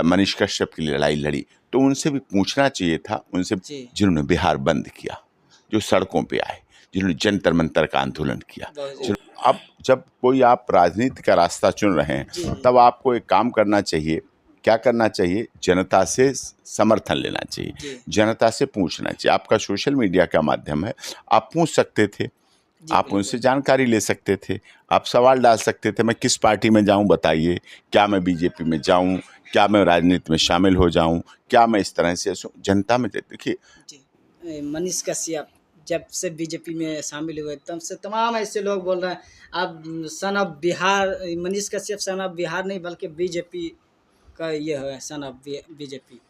मनीष कश्यप की लड़ाई लड़ी, तो उनसे भी पूछना चाहिए था, उनसे जिन्होंने बिहार बंद किया, जो सड़कों पे आए, जिन्होंने जंतर मंतर का आंदोलन किया। अब जब कोई आप राजनीति का रास्ता चुन रहे हैं, तब आपको एक काम करना चाहिए। क्या करना चाहिए? जनता से समर्थन लेना चाहिए, जनता से पूछना चाहिए। आपका सोशल मीडिया का माध्यम है, आप पूछ सकते थे, आप उनसे जानकारी ले सकते थे, आप सवाल डाल सकते थे, मैं किस पार्टी में जाऊं बताइए, क्या मैं बीजेपी में जाऊं, क्या मैं राजनीति में शामिल हो जाऊं, क्या मैं इस तरह से जनता में। देखिए, मनीष कश्यप जब से बीजेपी में शामिल हुए तब से तमाम ऐसे लोग बोल रहे हैं अब son of Bihar, Manish Kashyap son of Bihar नहीं बल्कि बीजेपी का ये है, सन ऑफ बीजेपी।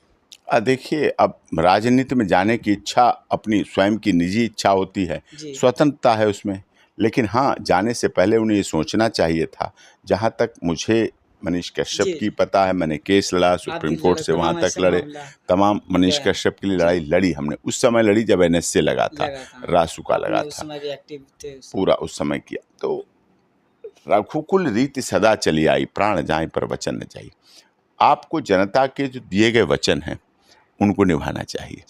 देखिए, अब राजनीति में जाने की इच्छा अपनी स्वयं की निजी इच्छा होती है, स्वतंत्रता है उसमें, लेकिन हाँ, जाने से पहले उन्हें ये सोचना चाहिए था। जहाँ तक मुझे मनीष कश्यप की पता है, मैंने केस लड़ा सुप्रीम कोर्ट से, वहाँ तक लड़े, तमाम मनीष कश्यप के लिए लड़ाई लड़ी हमने। उस समय लड़ी जब NSA लगा था, रासुका लगा था, पूरा उस समय किया। तो रघुकुल रीति सदा चली आई, प्राण जाए पर वचन न जाई। आपको जनता के जो दिए गए वचन हैं उनको निभाना चाहिए।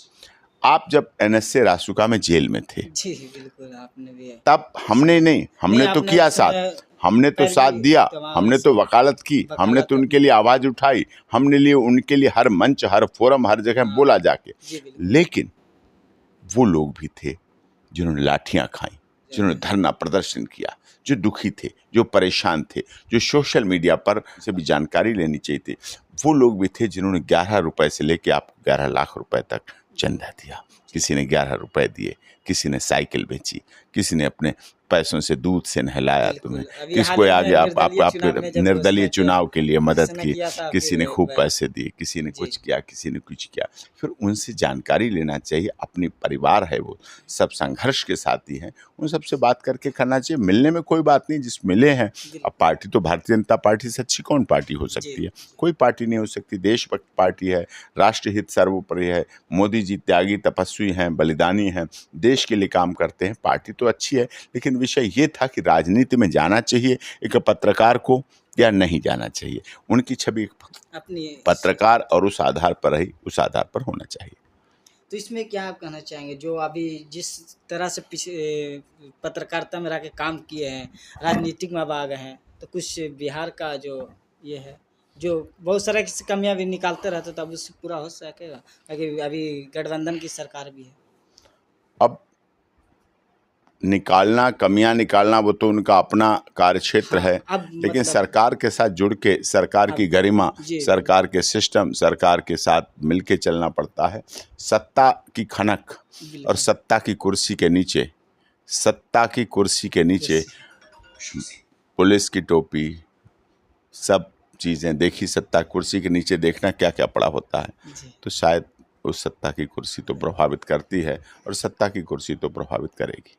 आप जब NSA रासुका में जेल में थे, बिल्कुल आपने भी, तब हमने नहीं, हमने तो किया साथ, हमने तो साथ दिया, हमने तो वकालत की, हमने तो उनके लिए आवाज़ उठाई, हमने लिए उनके लिए हर मंच, हर फोरम, हर जगह बोला जाके। लेकिन वो लोग भी थे जिन्होंने लाठियां खाई, जिन्होंने धरना प्रदर्शन किया, जो दुखी थे, जो परेशान थे, जो सोशल मीडिया पर से भी जानकारी लेनी चाहिए थी। वो लोग भी थे जिन्होंने 11 रुपए से लेके आपको 11 लाख रुपए तक चंदा दिया। किसी ने 11 रुपए दिए, किसी ने साइकिल बेची, किसी ने अपने पैसों से दूध से नहलाया तुम्हें, किसको आगे आपके निर्दलीय चुनाव के लिए मदद की, किसी ने खूब पैसे दिए, किसी ने कुछ किया, किसी ने कुछ किया। फिर उनसे जानकारी लेना चाहिए। अपनी परिवार है, वो सब संघर्ष के साथी हैं, उन सबसे बात करके करना चाहिए। मिलने में कोई बात नहीं, जिस मिले हैं। अब पार्टी तो भारतीय जनता पार्टी से अच्छी कौन पार्टी हो सकती है? कोई पार्टी नहीं हो सकती। देशभक्त पार्टी है, राष्ट्रहित सर्वोपरि है, मोदी जी त्यागी तपस्वी हैं, बलिदानी हैं, देश के लिए काम करते हैं। पार्टी तो अच्छी है, लेकिन विषय ये था कि राजनीति में जाना चाहिए एक पत्रकार को या नहीं जाना चाहिए। उनकी छवि अपनी पत्रकार और उस आधार पर रही, उस आधार पर होना चाहिए। तो इसमें क्या आप कहना चाहेंगे, जो अभी जिस तरह से पत्रकारिता में रह के काम किए हैं, राजनीतिक में आ गए हैं, तो कुछ बिहार का जो ये है, जो बहुत सारा कमियां भी निकालते रहते, तब उससे पूरा हो सकेगा? क्योंकि अभी गठबंधन की सरकार भी है। अब निकालना, कमियां निकालना, वो तो उनका अपना कार्यक्षेत्र है, लेकिन मतलब सरकार के साथ जुड़ के, सरकार की गरिमा, सरकार के सिस्टम, सरकार के साथ मिलके चलना पड़ता है। सत्ता की खनक और सत्ता की कुर्सी के नीचे, सत्ता की कुर्सी के नीचे पुलिस की टोपी, सब चीज़ें देखी। सत्ता कुर्सी के नीचे देखना क्या क्या पड़ा होता है, तो शायद उस सत्ता की कुर्सी तो प्रभावित करती है और सत्ता की कुर्सी तो प्रभावित करेगी।